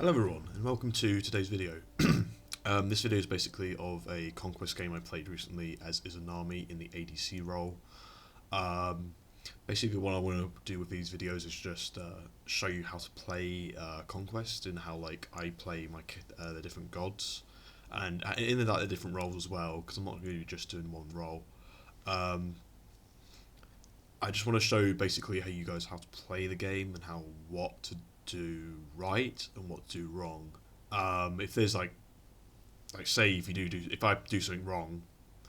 Hello everyone and welcome to today's video. This video is basically of a Conquest game I played recently as Izanami in the ADC role. Basically what I want to do with these videos is just show you how to play Conquest and how I play the different gods and in the different roles as well, because I'm not really just doing one role. I just want to show basically how you guys have to play the game and what to do right and what to do wrong. If there's say if I do something wrong,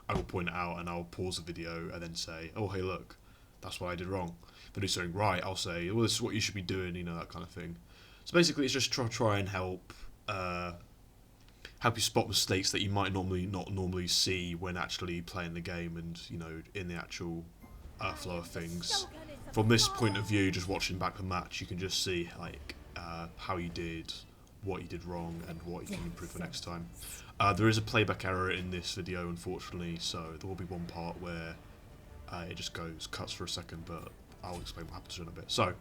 I will point it out and I'll pause the video and then say, oh hey look, that's what I did wrong. If I do something right, I'll say, well, this is what you should be doing, that kind of thing. So basically it's just try and help you spot mistakes that you might not normally see when actually playing the game and in the actual flow of things. From this point of view, just watching back the match, you can just see how you did, what you did wrong, and what you can improve for next time. There is a playback error in this video, unfortunately, so there will be one part where it just cuts for a second, but I'll explain what happens in a bit. So,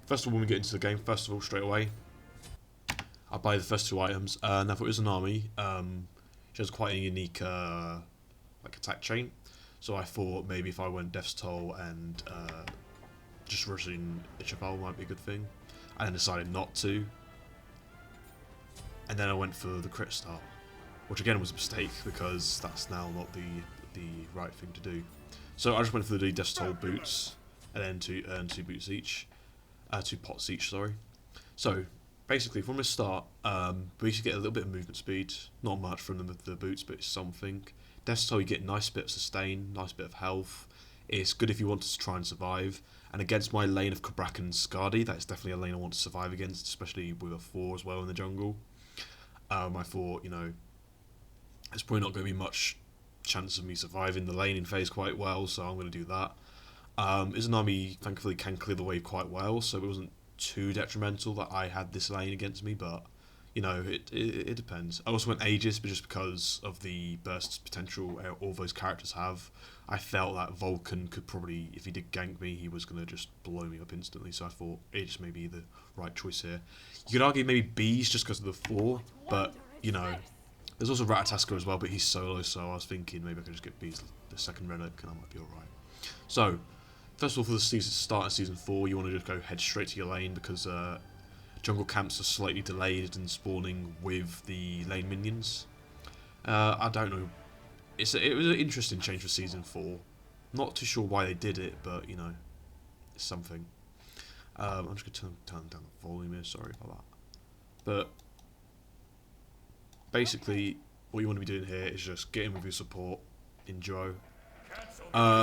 first of all, when we get into the game, straight away, I'll buy the first two items. Now for Izanami, she has quite a unique attack chain, so I thought maybe if I went Death's Toll and just rushing Ichaval might be a good thing. I then decided not to. And then I went for the crit start, which again was a mistake because that's now not the right thing to do. So I just went for the Death's Toll boots and then to earn two pots each, sorry. So basically from the start, we should get a little bit of movement speed, not much from the boots, but it's something. Death's Toll, you get a nice bit of sustain, nice bit of health. It's good if you want to try and survive. And against my lane of Kabrak and Skadi, that's definitely a lane I want to survive against, especially with a 4 as well in the jungle. I thought, there's probably not going to be much chance of me surviving the laning phase quite well, so I'm going to do that. Izanami thankfully can clear the wave quite well, so it wasn't too detrimental that I had this lane against me, but it depends. I also went Aegis, but just because of the burst potential all those characters have, I felt that Vulcan could probably, if he did gank me, he was going to just blow me up instantly, so I thought Aegis may be the right choice here. You could argue maybe Bees just because of the 4, but, there's also Ratatasker as well, but he's solo, so I was thinking maybe I could just get Bees the second relic and I might be alright. So, first of all, for the start of Season 4, you want to just go head straight to your lane because jungle camps are slightly delayed in spawning with the lane minions. I don't know. It was an interesting change for Season 4. Not too sure why they did it, but, it's something. I'm just going to turn down the volume here, sorry about that. But, basically, what you want to be doing here is just get in with your support, enjoy.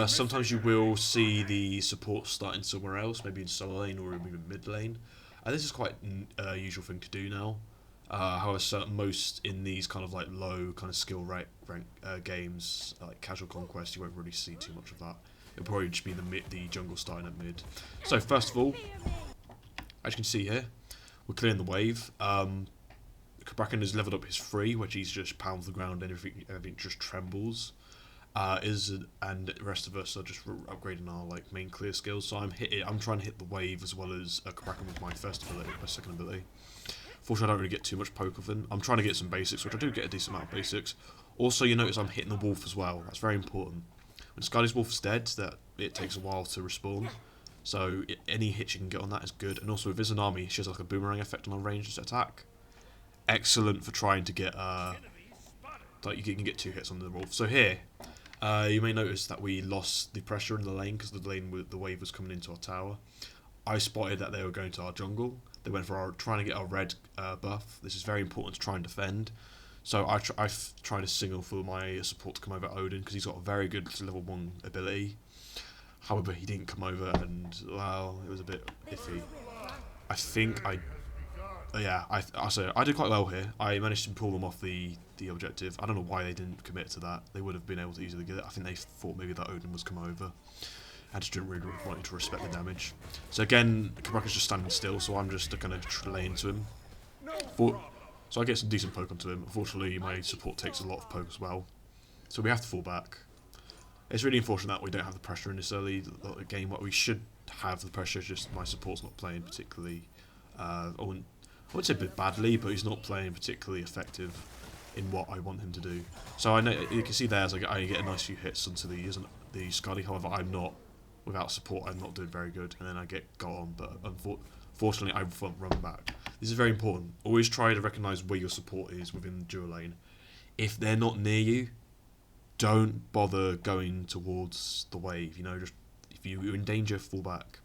Sometimes you will see the support starting somewhere else, maybe in solo lane or maybe mid lane. This is quite a usual thing to do now. However, most in these kind of low kind of skill rank games, like casual Conquest, you won't really see too much of that. It'll probably just be the jungle starting at mid. So first of all, as you can see here, we're clearing the wave. Kraken has leveled up his 3, which he's just pounds the ground and everything just trembles. And the rest of us are just upgrading our main clear skills. So I'm trying to hit the wave as well as Kraken with my second ability. Fortunately, I don't really get too much poke of them. I'm trying to get some basics, which I do get a decent amount of basics. Also, you notice I'm hitting the wolf as well. That's very important. When Skyly's wolf is dead, it takes a while to respawn. So any hit you can get on that is good. And also with Izanami, she has a boomerang effect on a ranged attack. Excellent for trying to get you can get 2 hits on the wolf. So here, you may notice that we lost the pressure in the lane because the wave was coming into our tower. I spotted that they were going to our jungle. They went for trying to get our red buff. This is very important to try and defend. So I tried to signal for my support to come over Odin because he's got a very good level 1 ability. However, he didn't come over and, well, it was a bit iffy. I think I did quite well here. I managed to pull them off the objective. I don't know why they didn't commit to that. They would have been able to easily get it. I think they thought maybe that Odin was come over. I just didn't really want to respect the damage. So again, Kabrak is just standing still, so I'm just going to lay into him. So I get some decent poke onto him. Unfortunately, my support takes a lot of poke as well. So we have to fall back. It's really unfortunate that we don't have the pressure in this early game. What we should have the pressure, just my support's not playing particularly. I would say a bit badly, but he's not playing particularly effective in what I want him to do. So I know you can see there as I get a nice few hits onto the Scuddy. However, I'm not, without support, I'm not doing very good, and then I get got on. But unfortunately, I run back. This is very important. Always try to recognise where your support is within the dual lane. If they're not near you, don't bother going towards the wave. You know, just if you're in danger, fall back.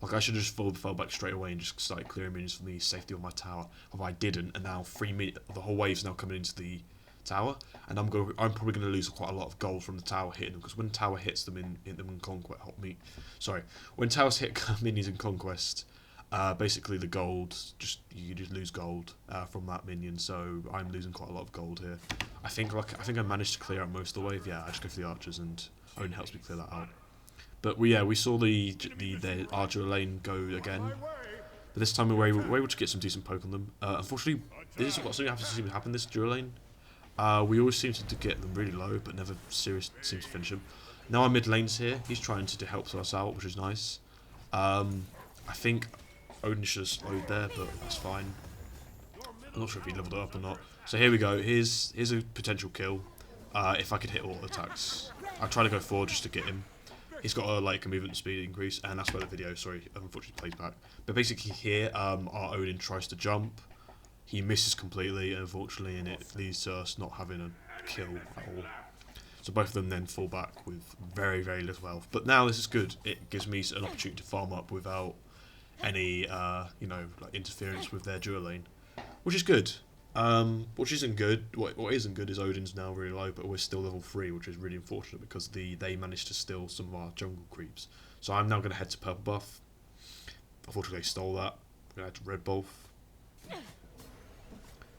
Like I should have just fell back straight away and just started clearing minions for the safety of my tower. But I didn't, and now the whole wave's now coming into the tower, and I'm probably going to lose quite a lot of gold from the tower hitting them, because when tower hits them in Conquest, when towers hit minions in Conquest, basically the gold you just lose gold from that minion. So I'm losing quite a lot of gold here. I think I managed to clear out most of the wave. Yeah, I just go for the archers, and Owen helps me clear that out. But we saw the archer lane go again. But this time we were able to get some decent poke on them. Unfortunately, this is what seems to happen this dual lane. We always seem to get them really low, but never seem to finish them. Now our mid lane's here. He's trying to help us out, which is nice. I think Odin should have slowed there, but that's fine. I'm not sure if he leveled it up or not. So here we go. Here's a potential kill. If I could hit auto attacks, I'll try to go forward just to get him. He's got a movement speed increase, and that's where the video, unfortunately plays back. But basically here, our Odin tries to jump. He misses completely, unfortunately, and it leads to us not having a kill at all. So both of them then fall back with very, very little health. But now this is good. It gives me an opportunity to farm up without any, interference with their dual lane, which is good. Which isn't good. What isn't good is Odin's now really low, but we're still level 3, which is really unfortunate because they managed to steal some of our jungle creeps. So I'm now going to head to purple buff. Unfortunately, they stole that. I'm going to head to red buff.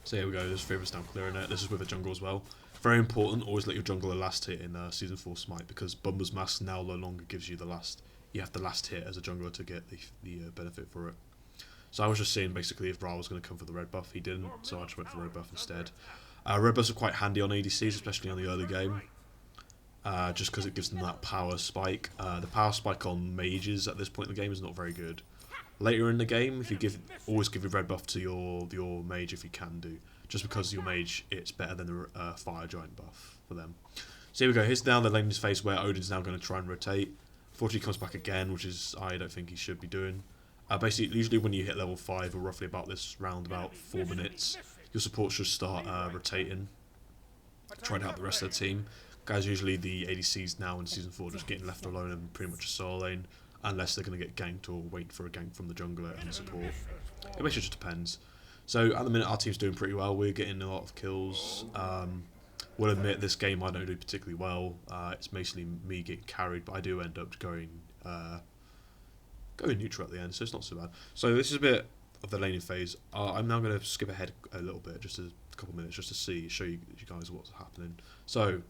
So here we go. There's 3 of us now clearing it. This is with a jungle as well. Very important. Always let your jungler last hit in Season 4 Smite, because Bumba's Mask now no longer gives you the last. You have the last hit as a jungler to get the benefit for it. So I was just seeing basically if Ra was going to come for the red buff. He didn't, so I just went for the red buff instead. Red buffs are quite handy on ADCs, especially on the early game, just because it gives them that power spike. The power spike on mages at this point in the game is not very good. Later in the game, if you always give a red buff to your mage if you can do, just because your mage, it's better than the fire giant buff for them. So here we go. Here's now the laning phase where Odin's now going to try and rotate. Unfortunately, he comes back again, which is I don't think he should be doing. Basically, usually when you hit level 5, or roughly about this round, about 4 minutes, your support should start rotating, trying to help the rest of the team. Guys, usually the ADCs now in Season 4 just getting left alone in pretty much a solo lane, unless they're going to get ganked or wait for a gank from the jungler and support. It basically just depends. So at the minute, our team's doing pretty well. We're getting a lot of kills. We'll admit this game I don't do particularly well. It's mostly me getting carried, but I do end up going neutral at the end, so it's not so bad. So this is a bit of the laning phase. I'm now going to skip ahead a little bit, just a couple of minutes, just to show you guys what's happening. So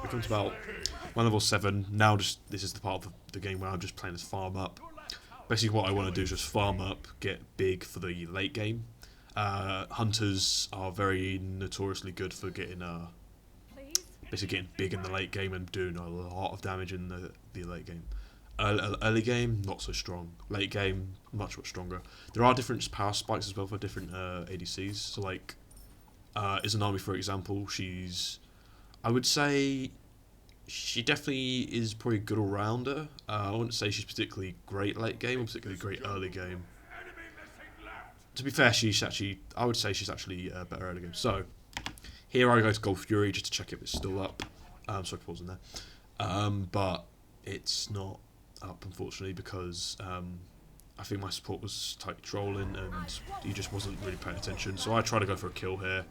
we come to about level 7. Now this is the part of the game where I'm just playing as farm up. Basically what I want to do is just farm up, get big for the late game. Hunters are very notoriously good for getting basically getting big in the late game and doing a lot of damage in the late game. Early game, not so strong. Late game, much stronger. There are different power spikes as well for different ADCs. So like Izanami, for example, I would say she definitely is probably a good all-rounder. I wouldn't say she's particularly great late game or particularly great early game. To be fair, I would say she's actually better early game. So here I go to Gold Fury just to check if it's still up. Sorry for pausing there. But it's not up, unfortunately, because I think my support was tightly trolling and he just wasn't really paying attention. So I try to go for a kill here.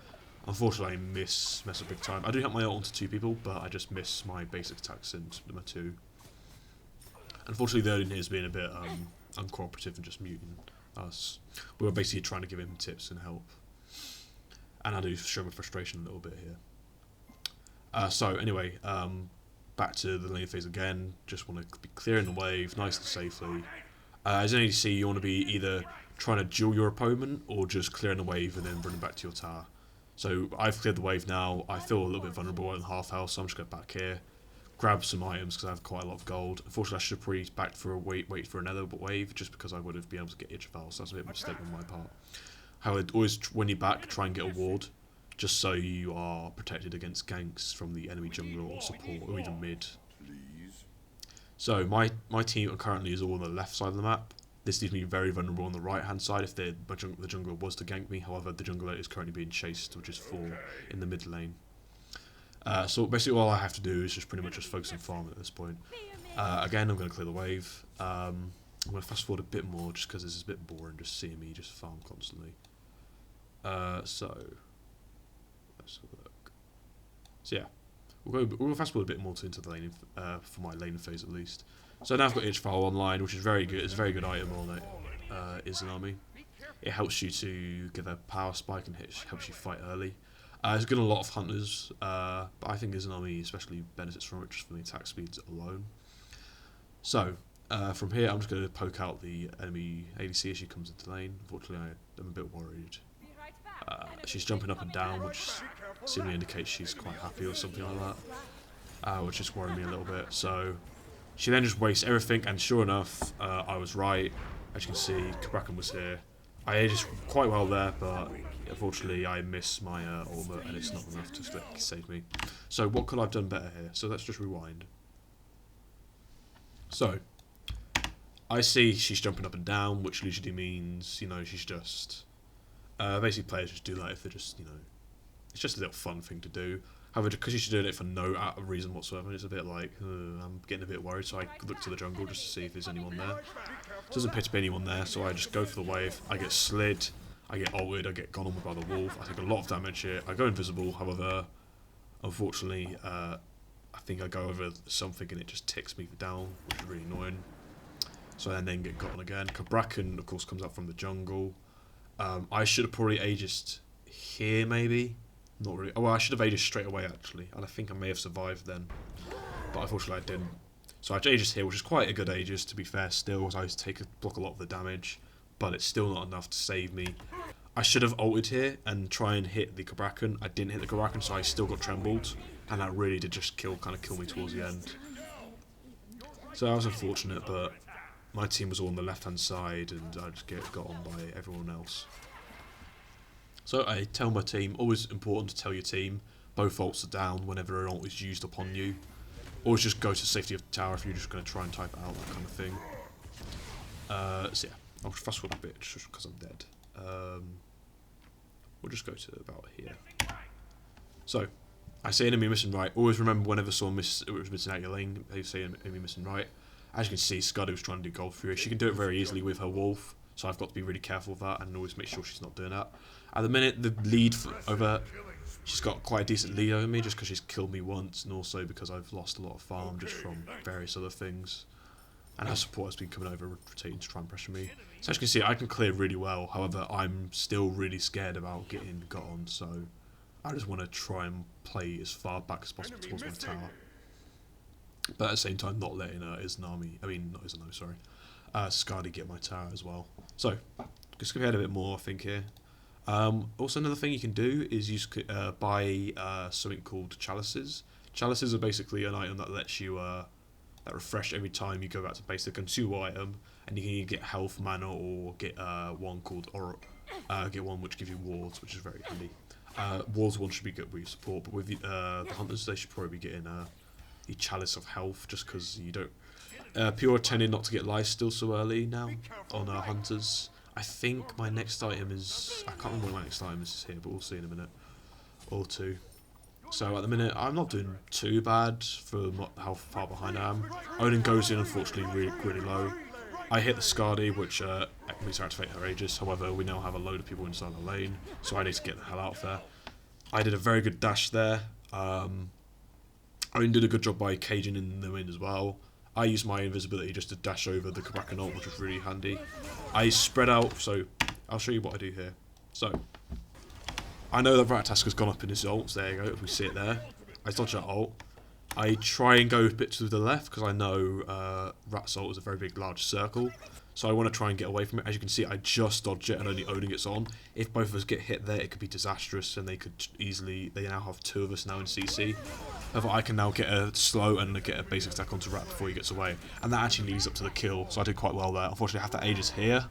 Unfortunately, I mess up big time. I do have my ult onto 2 people, but I just miss my basic attacks into my 2. Unfortunately, the Odin here is being a bit uncooperative and just muting us. We were basically trying to give him tips and help. And I do show my frustration a little bit here. So anyway, back to the lane phase again. Just want to be clearing the wave nice and safely. As an ADC, you want to be either trying to duel your opponent or just clearing the wave and then running back to your tower. So I've cleared the wave now. I feel a little bit vulnerable at half health, so I'm just going back here, grab some items because I have quite a lot of gold. Unfortunately, I should have probably backed for wait for another wave just because I would have been able to get Itchval, so that's a bit of a mistake on my part. However, always when you're back, try and get a ward, just so you are protected against ganks from the enemy jungler or support or even mid. So my team currently is all on the left side of the map. This leaves me very vulnerable on the right hand side if the jungler was to gank me. However, the jungler is currently being chased, which is 4 in the mid lane. So basically all I have to do is just pretty much just focus on farming at this point. Again, I'm going to clear the wave. I'm going to fast forward a bit more just because this is a bit boring just seeing me just farm constantly. So let's have a look. So yeah, we'll fast forward a bit more into the laning for my laning phase at least. So now I've got Itchfowl online, which is very good. It's a very good item on Izanami. It helps you to get a power spike and helps you fight early. It's good on a lot of hunters, but I think Izanami especially benefits from it just from the attack speeds alone. So from here, I'm just going to poke out the enemy ADC as she comes into lane. Unfortunately, I'm a bit worried. She's jumping up and down, which seemingly indicates she's quite happy or something like that, which is worrying me a little bit. So she then just wastes everything, and sure enough, I was right. As you can see, Cabrakan was here. I aged quite well there, but unfortunately I missed my ultimate, and it's not enough to save me. So what could I have done better here? So let's just rewind. So I see she's jumping up and down, which usually means, you know, she's just basically players just do that if they're just, you know, it's just a little fun thing to do. However, because she's doing it for no reason whatsoever, it's a bit like, I'm getting a bit worried, so I look to the jungle just to see if there's anyone there. Doesn't appear to be anyone there, so I just go for the wave. I get slid, I get ulted, I get gone on by the wolf. I take a lot of damage here. I go invisible, however, unfortunately, I think I go over something and it just ticks me down, which is really annoying. So I then get got on again. Cabrakan, of course, comes up from the jungle. I should have probably aegis here, maybe. Not really. Oh, well, I should have aegis straight away, actually. And I think I may have survived then. But unfortunately, I didn't. So I have aegis here, which is quite a good aegis, to be fair, still. As I block a lot of the damage. But it's still not enough to save me. I should have ulted here and try and hit the Cabrakan. I didn't hit the Cabrakan, so I still got trembled. And that really did just kind of kill me towards the end. So that was unfortunate, but my team was all on the left-hand side, and I just got on by everyone else. So I tell my team, always important to tell your team, both ults are down whenever an ult is used upon you. Always just go to safety of the tower if you're just going to try and type it out, that kind of thing. So yeah, I'll just fast forward a bit just because I'm dead. We'll just go to about here. So, I say enemy missing right. Always remember whenever someone was missing out your lane, they say enemy missing right. As you can see, Scuddy was trying to do gold through it. She can do it very easily with her wolf, so I've got to be really careful of that and always make sure she's not doing that. At the minute, the lead over, she's got quite a decent lead over me just because she's killed me once, and also because I've lost a lot of farm just from various other things. And her support has been coming over, rotating to try and pressure me. So as you can see, I can clear really well. However, I'm still really scared about getting got on, so I just want to try and play as far back as possible towards my tower. But at the same time, not letting Skadi get my tower as well. So, just skip ahead a bit more, I think, here. Also, another thing you can do is buy something called chalices. Chalices are basically an item that lets you that refresh every time you go back to basic, and 2 item, and you can either get health, mana, or get one called get one which gives you wards, which is very handy. Wards one should be good with your support, but with the hunters, they should probably be getting the chalice of health, just because you don't. People are tending not to get lifesteal so early now on hunters. I think my next item is, I can't remember what my next item is here, but we'll see in a minute or two. So at the minute, I'm not doing too bad for how far behind I am. Odin goes in, unfortunately, really low. I hit the Skadi, which makes her activate her Aegis. However, we now have a load of people inside the lane, so I need to get the hell out of there. I did a very good dash there. Odin did a good job by caging in them in as well. I used my invisibility just to dash over the Cabrakan ult, which was really handy. I spread out, so I'll show you what I do here. So, I know that Ratataska's gone up in his ults, there you go, if we see it there. I dodge that ult. I try and go a bit to the left, because I know Rat's ult is a very big, large circle. So I want to try and get away from it. As you can see, I just dodge it and only Odin gets on. If both of us get hit there, it could be disastrous, and they could easily, they now have 2 of us now in CC. However, I can now get a slow and get a basic attack onto Rat before he gets away. And that actually leads up to the kill, so I did quite well there. Unfortunately, I have to Aegis here.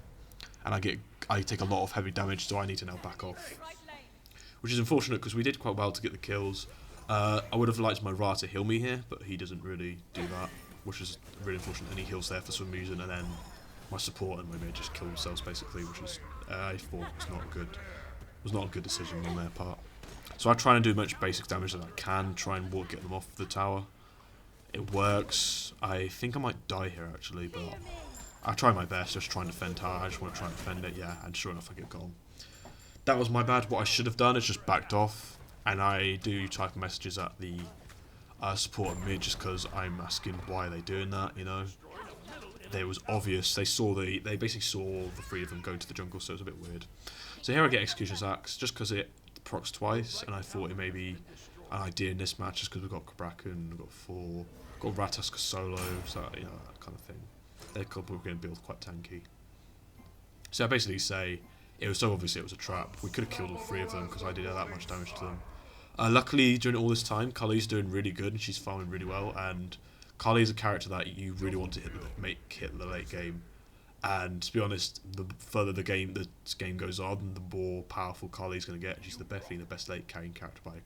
and I take a lot of heavy damage, so I need to now back off. Which is unfortunate because we did quite well to get the kills. I would have liked my Ra to heal me here, but he doesn't really do that, which is really unfortunate, and he heals there for some reason, and then my support and my mid just kill themselves basically, which was I thought was not a good decision on their part. So I try and do as much basic damage as I can, try and get them off the tower. It works. I think I might die here actually, but I try my best, just try and defend tower. I just want to try and defend it, yeah, and sure enough I get gone. That was my bad. What I should have done is just backed off, and I do type messages at the support and mid just because I'm asking why they're doing that, you know. It was obvious. They basically saw the three of them go to the jungle, so it was a bit weird. So here I get Executioner's Axe just because it procs twice, and I thought it may be an idea in this match just because we've got Kraken, we've got 4, got Rataska solo, so you know, that kind of thing. They're probably going to build quite tanky. So I basically say it was so obvious it was a trap. We could have killed all 3 of them because I did that much damage to them. Luckily, during all this time, Kali's doing really good and she's farming really well. And Kali is a character that you really want to hit the late game. And to be honest, the further the game goes on, the more powerful Kali's going to get. She's definitely the best late carrying character by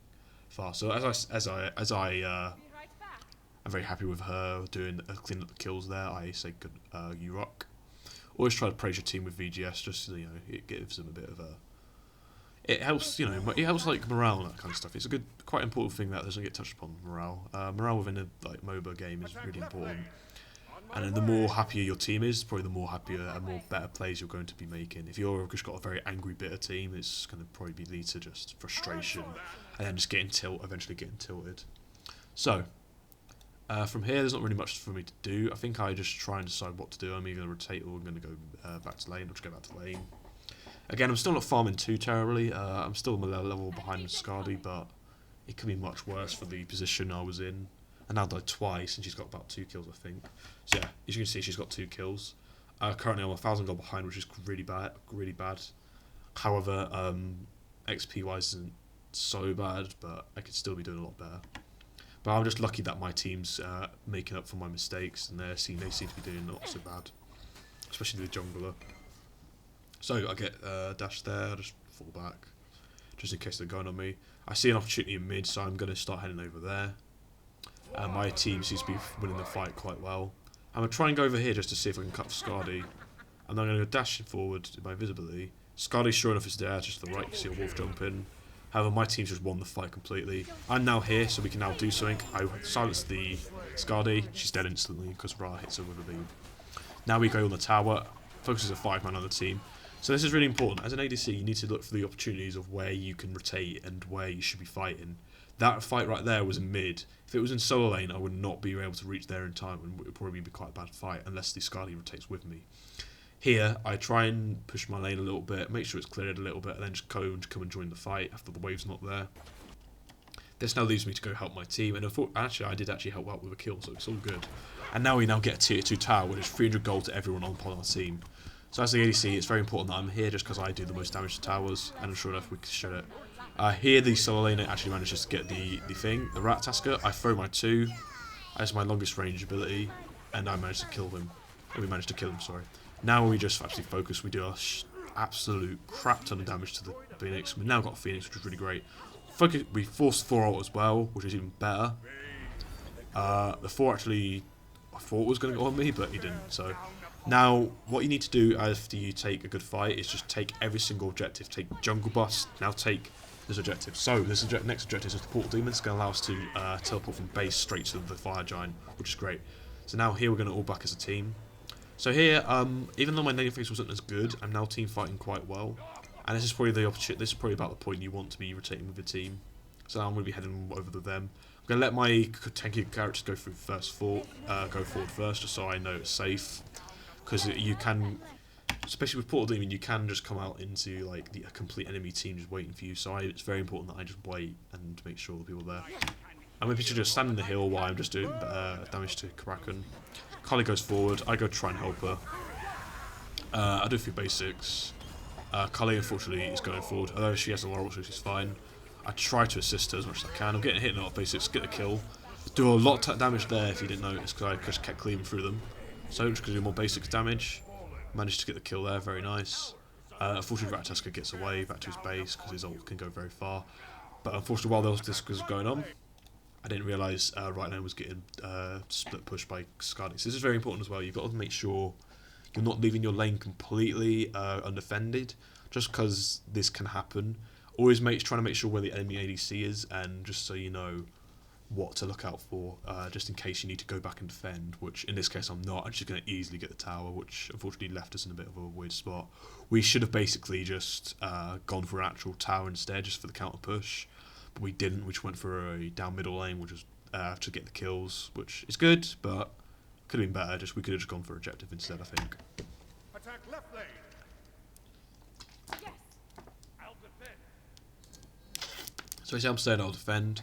far. So I'm very happy with her doing cleaning up the kills there. I say good, you rock. Always try to praise your team with VGS, just so, you know, it gives them a bit of a. It helps, you know, it helps like morale and that kind of stuff. It's a good, quite important thing that doesn't get touched upon. Morale, morale within a like MOBA game is really important. And then the more happier your team is, probably the more happier and more better plays you're going to be making. If you've just got a very angry, bitter team, it's going to probably lead to just frustration and then just eventually getting tilted. So. From here, there's not really much for me to do. I think I just try and decide what to do. I'm either going to rotate or I'm going to go back to lane. I'll just go back to lane. Again, I'm still not farming too terribly. I'm still a level behind Skadi, but it could be much worse for the position I was in. And now died twice, and she's got about 2 kills, I think. So yeah, as you can see, she's got 2 kills. Currently, I'm 1,000 gold behind, which is really bad. However, XP-wise isn't so bad, but I could still be doing a lot better. But I'm just lucky that my team's making up for my mistakes, and they seem to be doing not so bad, especially the jungler. So I get dash there, I just fall back, just in case they're going on me. I see an opportunity in mid, so I'm going to start heading over there. My team seems to be winning the fight quite well. I'm going to try and go over here just to see if I can cut Skadi, and then I'm going to go dashing forward in my visibility. Skadi, sure enough, is there, just to the right. You can see a wolf jump in. However, my team's just won the fight completely. I'm now here, so we can now do something. I silenced the Skadi. She's dead instantly because Ra hits her with a beam. Now we go on the tower. Focuses a 5-man on the team. So this is really important. As an ADC, you need to look for the opportunities of where you can rotate and where you should be fighting. That fight right there was in mid. If it was in solo lane, I would not be able to reach there in time, and it would probably be quite a bad fight unless the Skadi rotates with me. Here, I try and push my lane a little bit, make sure it's cleared a little bit, and then just come and join the fight after the wave's not there. This now leaves me to go help my team, and actually I did help out with a kill, so it's all good. And now we get a tier 2 tower, which is 300 gold to everyone on our team. So as the ADC, it's very important that I'm here just because I do the most damage to towers, and I'm sure enough we can show it. Here, the solo laner actually manages to get the Rat Tasker. I throw my 2 as my longest range ability, and I managed to kill him. We managed to kill him, sorry. Now we just actually focus. We do a absolute crap ton of damage to the Phoenix. We've now got Phoenix, which is really great. Focus. We forced 4 ult as well, which is even better. The 4 actually, I thought was going to go on me, but he didn't. So now what you need to do after you take a good fight is just take every single objective. Take jungle bust. Now take this objective. So this next objective is the Portal Demon. It's going to allow us to teleport from base straight to the Fire Giant, which is great. So now here we're going to all back as a team. So here, even though my laning phase wasn't as good, I'm now team fighting quite well, and this is probably the opportunity. This is probably about the point you want to be rotating with the team. So now I'm going to be heading over to them. I'm going to let my tanky characters go forward first, just so I know it's safe. Because you can, especially with Portal Demon, you can just come out into like a complete enemy team just waiting for you. So it's very important that I just wait and make sure the people are there. I'm maybe should just stand in the hill while I'm just doing damage to Kraken. Kali goes forward, I go try and help her. I do a few basics. Kali unfortunately is going forward, although she has a Laurel, so she's fine. I try to assist her as much as I can. I'm getting hit in a lot of basics, get a kill. Do a lot of damage there if you didn't notice, because I just kept cleaving through them. So I'm just going to do more basics damage. Managed to get the kill there, very nice. Unfortunately, Ratatuska gets away back to his base because his ult can go very far. But unfortunately, while this was going on, I didn't realise right now was getting split pushed by Skadi. So this is very important as well. You've got to make sure you're not leaving your lane completely undefended, just because this can happen. Always trying to make sure where the enemy ADC is, and just so you know what to look out for, just in case you need to go back and defend, which in this case I'm not. I'm just going to easily get the tower, which unfortunately left us in a bit of a weird spot. We should have basically just gone for an actual tower instead, just for the counter push, but we didn't. We just went for a down middle lane, which was to get the kills, which is good, but could have been better. We could have just gone for objective instead, I think. Attack left lane. Yes. I'll defend. So as I'm saying, I'll defend.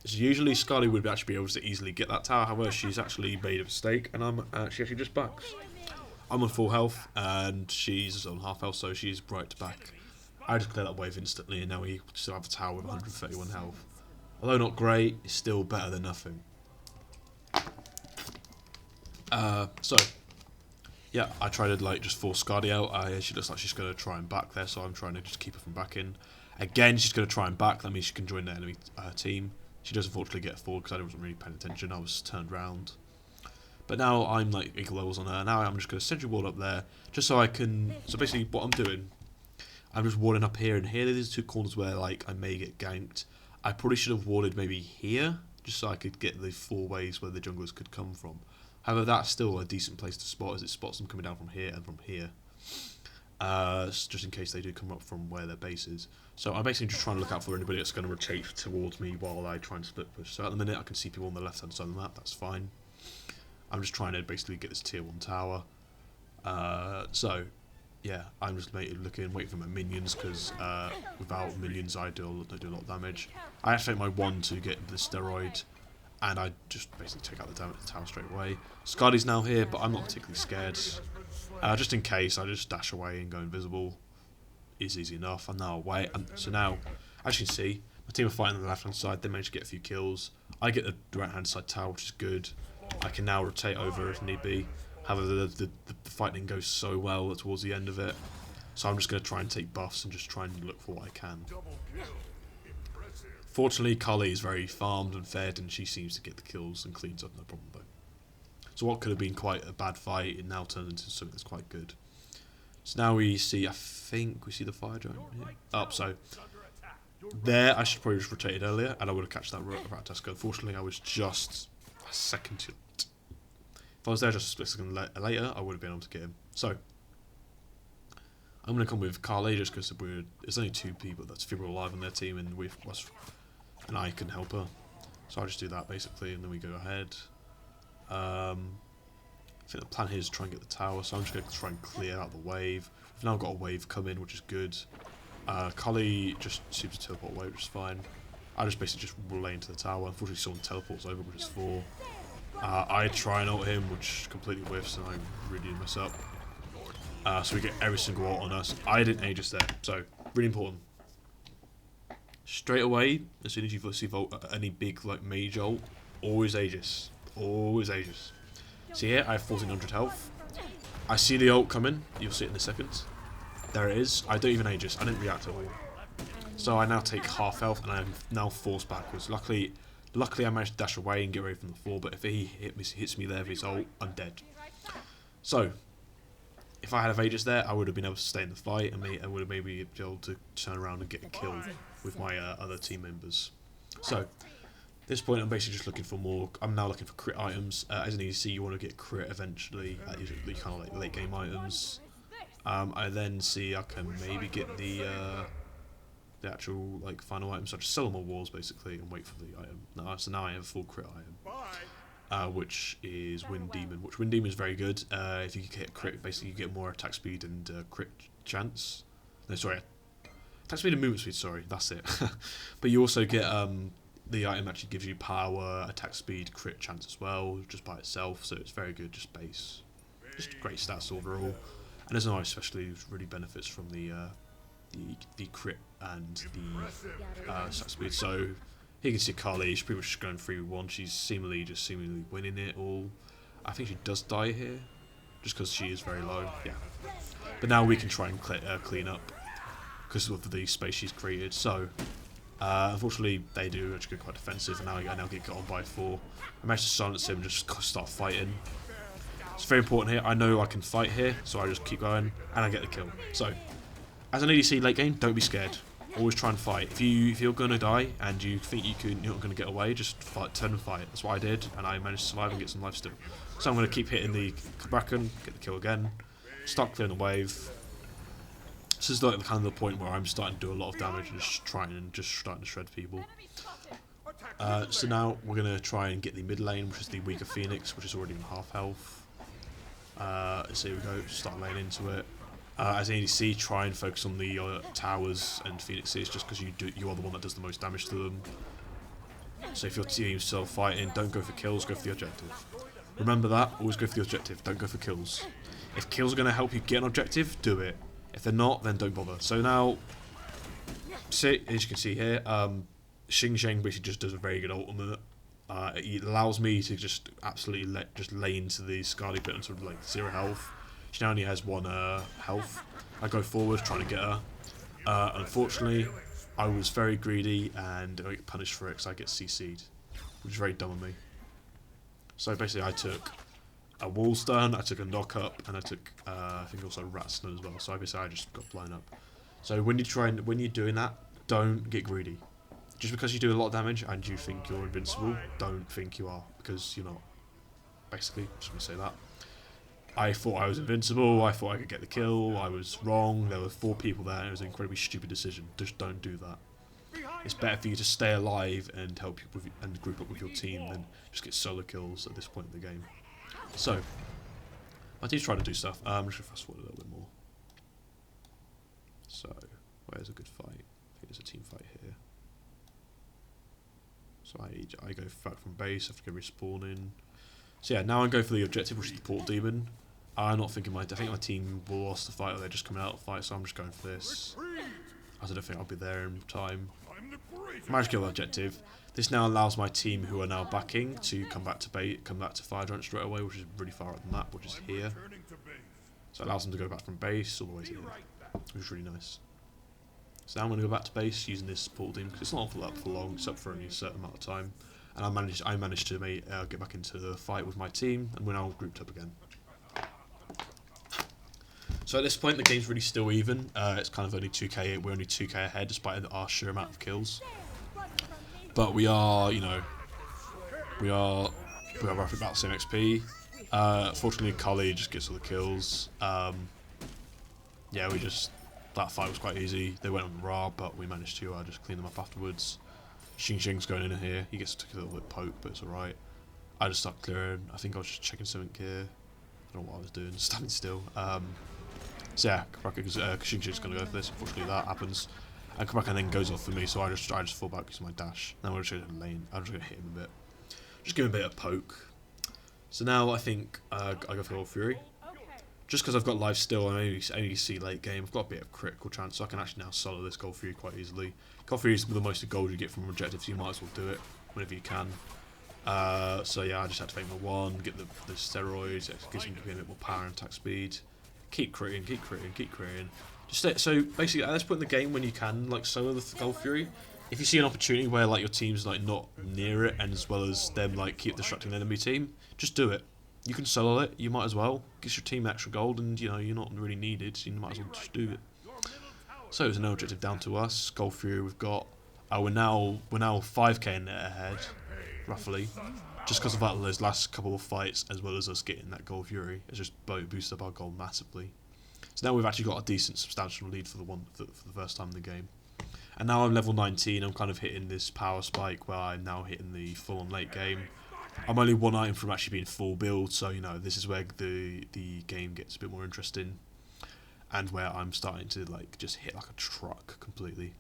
So usually Scarly would actually be able to easily get that tower, however she's actually made a mistake and she actually just backs. I'm on full health and she's on half health, so she's right to back. I just clear that wave instantly and now we still have a tower with 131 health. Although not great, it's still better than nothing. So yeah, I tried to just force Scarly out. She looks like she's going to try and back there, so I'm trying to just keep her from backing. Again, she's going to try and back, that means she can join the enemy team. She does unfortunately get forward because I wasn't really paying attention, I was turned round. But now I'm like equal levels on her. Now I'm just going to send you ward up there, just so I can... So basically what I'm doing, I'm just warding up here and here. There's two corners where like I may get ganked. I probably should have warded maybe here, just so I could get the 4 ways where the junglers could come from. However, that's still a decent place to spot, as it spots them coming down from here and from here. Just in case they do come up from where their base is. So I'm basically just trying to look out for anybody that's going to rotate towards me while I try and split push. So at the minute I can see people on the left hand side of the map, that's fine. I'm just trying to basically get this tier 1 tower. So yeah, I'm just waiting for my minions, because without minions I do a lot of damage. I activate my wand to get the steroid, and I just basically take out the tower straight away. Scardy's now here, but I'm not particularly scared. Just in case, I just dash away and go invisible. It's easy enough. I'm now away. So now, as you can see, my team are fighting on the left hand side. They managed to get a few kills. I get the right hand side tower, which is good. I can now rotate over if need be. However, the fighting goes so well towards the end of it. So I'm just going to try and take buffs and just try and look for what I can. Fortunately, Carly is very farmed and fed, and she seems to get the kills and cleans up no problem though. So what could have been quite a bad fight, it now turns into something that's quite good. So now we see, I think we see the fire giant here. Up, so there I should probably just rotated earlier, and I would have catched that Ratatuska. Unfortunately, I was just a second too late. If I was there just a split second later, I would have been able to get him. So I'm going to come with Carly just because there's only 2 people that's Fibro alive on their team, and I can help her. So I'll just do that basically, and then we go ahead. I think the plan here is to try and get the tower, so I'm just going to try and clear out the wave. We've now got a wave coming, which is good. Carly just seems to teleport away, which is fine. I just basically just relay into the tower. Unfortunately, someone teleports over, which is 4. I try and ult him, which completely whiffs, and I really mess up. So we get every single ult on us. I didn't Aegis there, so really important. Straight away, as soon as you see any big like mage ult, always Aegis. Always Aegis. See here, I have 1400 health. I see the ult coming. You'll see it in a second. There it is. I don't even Aegis. I didn't react at all. So I now take half health, and I'm now forced backwards. Luckily I managed to dash away and get away from the 4, but if he hits me there with his ult, I'm dead. So if I had a Aegis there, I would have been able to stay in the fight, and I would have maybe been able to turn around and get a kill with my other team members. So at this point, I'm basically just looking for more. I'm now looking for crit items. As an EDC, you want to get crit eventually. Usually kind of like late game items. I then see I can maybe get the actual like final items. So I just sell them all walls basically and wait for the item. So now I have a full crit item, which is Wind Demon. Which Wind Demon is very good. If you get crit, basically you get more attack speed and crit chance. No, sorry, attack speed and movement speed. Sorry, that's it. But you also get the item actually gives you power, attack speed, crit chance as well, just by itself. So it's very good, just base, just great stats overall. And there's no especially really benefits from the crit and the attack speed. So here you can see Carly, she's pretty much just going 3v1. She's seemingly winning it all. I think she does die here. just because she is very low. Yeah, but now we can try and clean up because of the space she's created. So unfortunately, they do actually get quite defensive, and now I now get got on by 4. I managed to silence him and just start fighting. It's very important here. I know I can fight here, so I just keep going, and I get the kill. So, as an ADC late game, don't be scared. Always try and fight. If you're gonna die and you think you're not gonna get away, just fight, turn and fight. That's what I did, and I managed to survive and get some life still. So I'm gonna keep hitting the Kraken, get the kill again, start clearing the wave. This is like the kind of the point where I'm starting to do a lot of damage and starting to shred people. So now we're gonna try and get the mid lane, which is the weaker Phoenix, which is already on half health. So here we go, start laying into it. As an ADC, try and focus on the towers and Phoenixes, just because you are the one that does the most damage to them. So if your team's still fighting, don't go for kills, go for the objective. Remember that, always go for the objective, don't go for kills. If kills are going to help you get an objective, do it. If they're not, then don't bother. So now, see, as you can see here, Xing Sheng basically just does a very good ultimate. It allows me to just absolutely lay into the Scarlet Pit until like 0 health. She now only has 1 health. I go forward trying to get her. Unfortunately, I was very greedy and I get punished for it because I get CC'd, which is very dumb of me. So basically I took a wall stun, I took a knock up, and I took I think also rat stun as well. So obviously I just got blown up. So when you're doing that, don't get greedy. Just because you do a lot of damage and you think you're invincible, don't think you are, because you're not. Basically, just gonna say that. I thought I was invincible, I thought I could get the kill, I was wrong, there were 4 people there, and it was an incredibly stupid decision. Just don't do that. It's better for you to stay alive and help you and group up with your team than just get solo kills at this point in the game. So, my team's trying to do stuff. I'm just going to fast forward a little bit more. So, where's a good fight? I think there's a team fight here. So I go back from base, I have to go respawning. So yeah, now I go for the objective, which is the Port Demon. I'm not thinking I think my team will lost the fight, or they're just coming out of the fight, so I'm just going for this. As I don't think I'll be there in time. Managed to kill the objective. This now allows my team, who are now backing, to come back to Fire Giant straight away, which is really far up the map, which is here. So it allows them to go back from base all the way to here, which is really nice. So now I'm going to go back to base using this Port Demon, because it's not up for long, it's up for only a certain amount of time. And I managed to get back into the fight with my team, and we're now grouped up again. So at this point, the game's really still even. It's kind of only 2k. We're only 2k ahead, despite our sheer amount of kills. But we are, you know, we are roughly about the same XP. Fortunately, Kali just gets all the kills. Yeah, that fight was quite easy. They went on Ra, but we managed to just clean them up afterwards. Xing Sheng's going in here. He gets a little bit poked, but it's alright. I just start clearing. I think I was just checking something here. I don't know what I was doing, standing still. So yeah, Xing Sheng's going to go for this. Unfortunately, that happens. And Kraken then goes off for me, so I just fall back using my dash. Now I'm just going to lane. I'm just going to hit him a bit. Just give him a bit of poke. So now I think I go for Gold Fury. Just because I've got life still, and I only see late game, I've got a bit of critical chance, so I can actually now solo this Gold Fury quite easily. Gold Fury is the most gold you get from objectives, so you might as well do it whenever you can. So yeah, I just had to make my 1, get the steroids, it gives me a bit more power and attack speed. Keep critting, keep critting, keep critting. So basically, at this point in the game, when you can like solo the Gold Fury, if you see an opportunity where like your team's like not near it, and as well as them like keep distracting the enemy team, just do it. You can solo it, you might as well. Gives your team extra gold, and you know, you're not really needed, so you might as well just do it. So there's no objective down to us. Gold Fury we've got. We're now 5k in net ahead, roughly. Just because of that, those last couple of fights, as well as us getting that Gold Fury, it's just boosted up our gold massively. So now we've actually got a decent, substantial lead for the first time in the game. And now I'm level 19. I'm kind of hitting this power spike where I'm now hitting the full-on late game. I'm only 1 item from actually being full build, so you know this is where the game gets a bit more interesting, and where I'm starting to like just hit like a truck completely.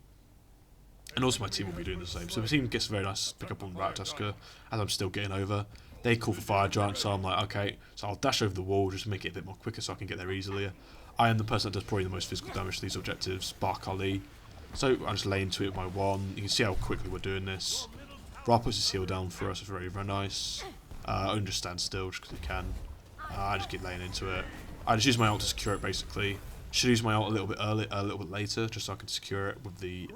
And also my team will be doing the same. So the team gets a very nice pick up on Rat Tusker as I'm still getting over. They call for Fire Giant, so I'm like, okay, so I'll dash over the wall just to make it a bit more quicker so I can get there easier. I am the person that does probably the most physical damage to these objectives, bar Kali. So I just lay into it with my 1. You can see how quickly we're doing this. Ra puts his heal down for us, it's very, very nice. Only just stand still just because he can. I just keep laying into it. I just use my ult to secure it basically. Should use my ult a little bit early, a little bit later, just so I can secure it with the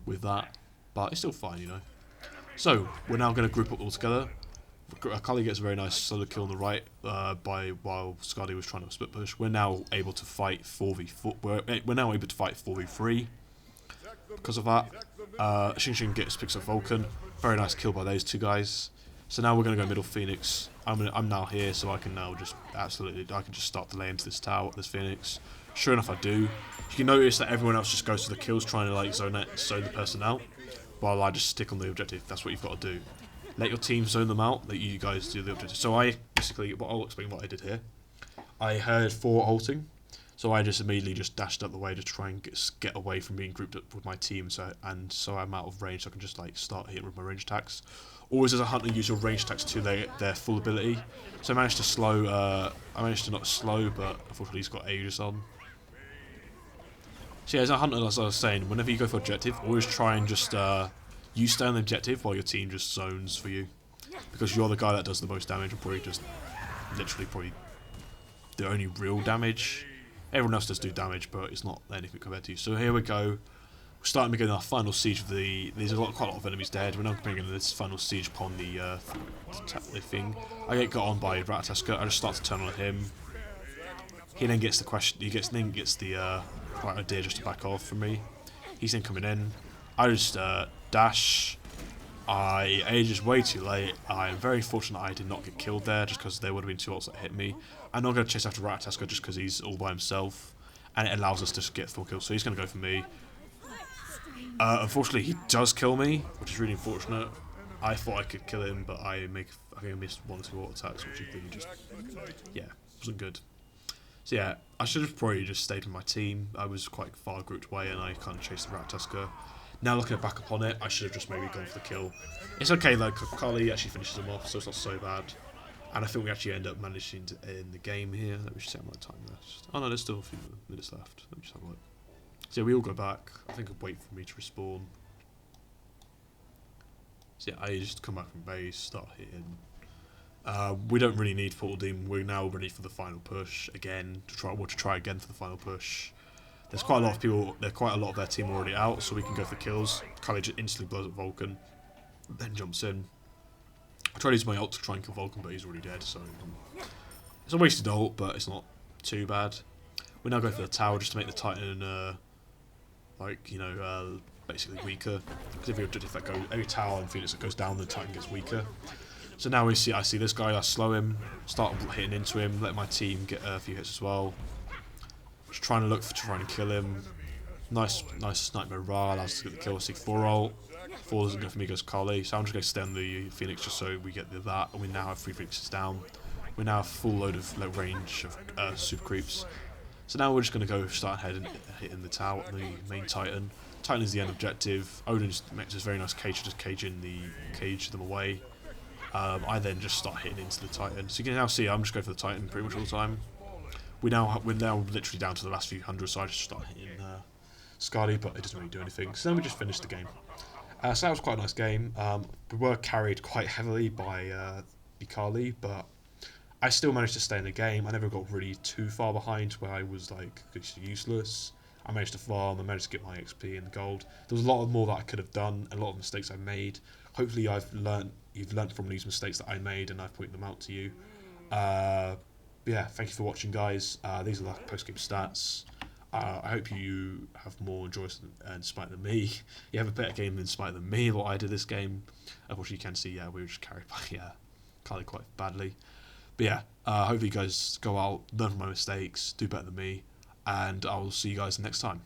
with that. But it's still fine, you know. So we're now going to group up all together. Kali gets a very nice solo kill on the right while Skadi was trying to split push. We're now able to fight 4v4. We're now able to fight 4v3 because of that. Xing picks up Vulcan. Very nice kill by those two guys. So now we're going to go middle Phoenix. I'm now here, so I can now just I can just start to lay into this tower, this Phoenix. Sure enough, I do. You can notice that everyone else just goes to the kills, trying to like zone the person out, while I just stick on the objective. That's what you've got to do. Let your team zone them out. Let you guys do the objective. So I basically, I'll explain what I did here. I heard 4 ulting, so I just immediately just dashed out the way to try and get away from being grouped up with my team. So I'm out of range, so I can just like start hitting with my range attacks. Always as a hunter, use your range attacks to their full ability. So I managed to slow. I managed to not slow, but unfortunately he's got Aegis on. So yeah, as a hunter, as I was saying, whenever you go for objective, always try and just you stay on the objective while your team just zones for you, because you're the guy that does the most damage and probably just literally the only real damage. Everyone else does do damage, but it's not anything compared to you. So here we go. We're starting to begin our final siege of there's quite a lot of enemies dead. We're now bringing this final siege upon the thing. I get got on by Ratataska. I just start to turn on him. He then gets the question. Then gets the right idea just to back off from me. He's then coming in. I just dash. I ages way too late. I'm very fortunate I did not get killed there, just because there would have been 2 ults that hit me. I'm not going to chase after Ratataska just because he's all by himself, and it allows us to get 4 kills. So he's going to go for me. Unfortunately, he does kill me, which is really unfortunate. I thought I could kill him, but I missed 1 or 2 auto attacks, which really just, yeah, wasn't good. So yeah, I should have probably just stayed with my team. I was quite far grouped away, and I kind of chased the Ratataska. Now looking back upon it, I should have just maybe gone for the kill. It's okay though, Kali actually finishes him off, so it's not so bad. And I think we actually end up managing to end the game here. Let me just see how much time left. Oh no, there's still a few minutes left. Let me just have a look. So yeah, we all go back. I think I'll wait for me to respawn. So yeah, I just come back from base, start hitting. We don't really need Portal Demon. We're now ready for the final push again to try again for the final push. There's quite a lot of people. There's quite a lot of their team already out, so we can go for kills. Kali just instantly blows up Vulcan, then jumps in. I tried to use my ult to try and kill Vulcan, but he's already dead. So it's a wasted ult, but it's not too bad. We now go for the tower just to make the Titan, basically weaker. Because if every tower and Phoenix that goes down, the Titan gets weaker. So now I see this guy. I slow him, start hitting into him, let my team get a few hits as well. Just trying to trying to kill him. Nice sniper Ra allows us to get the kill. I see 4 ult. 4 doesn't go for me, goes Kali. So I'm just going to stay on the Phoenix just so we get that. And we now have 3 Phoenixes down. We now have full load of range of super creeps. So now we're just going to go start hitting the tower, the main Titan. Titan is the end objective. Odin just makes this very nice cage, just cage them away. I then just start hitting into the Titan. So you can now see I'm just going for the Titan pretty much all the time. We're now literally down to the last few hundred, so I just start hitting Skadi, but it doesn't really do anything. So then we just finish the game. So that was quite a nice game. We were carried quite heavily by Kali, but I still managed to stay in the game. I never got really too far behind where I was like useless. I managed to farm, I managed to get my XP and gold. There was a lot more that I could have done, a lot of mistakes I made. Hopefully you've learnt from these mistakes that I made and I've pointed them out to you. Yeah, thank you for watching, guys. These are the post-game stats. I hope you have more enjoyment in Smite than me. You have a better game in Smite than me, what I did this game. Unfortunately, you can see, yeah, we were just carried by Kali quite badly. But yeah, hopefully you guys go out, learn from my mistakes, do better than me, and I'll see you guys next time.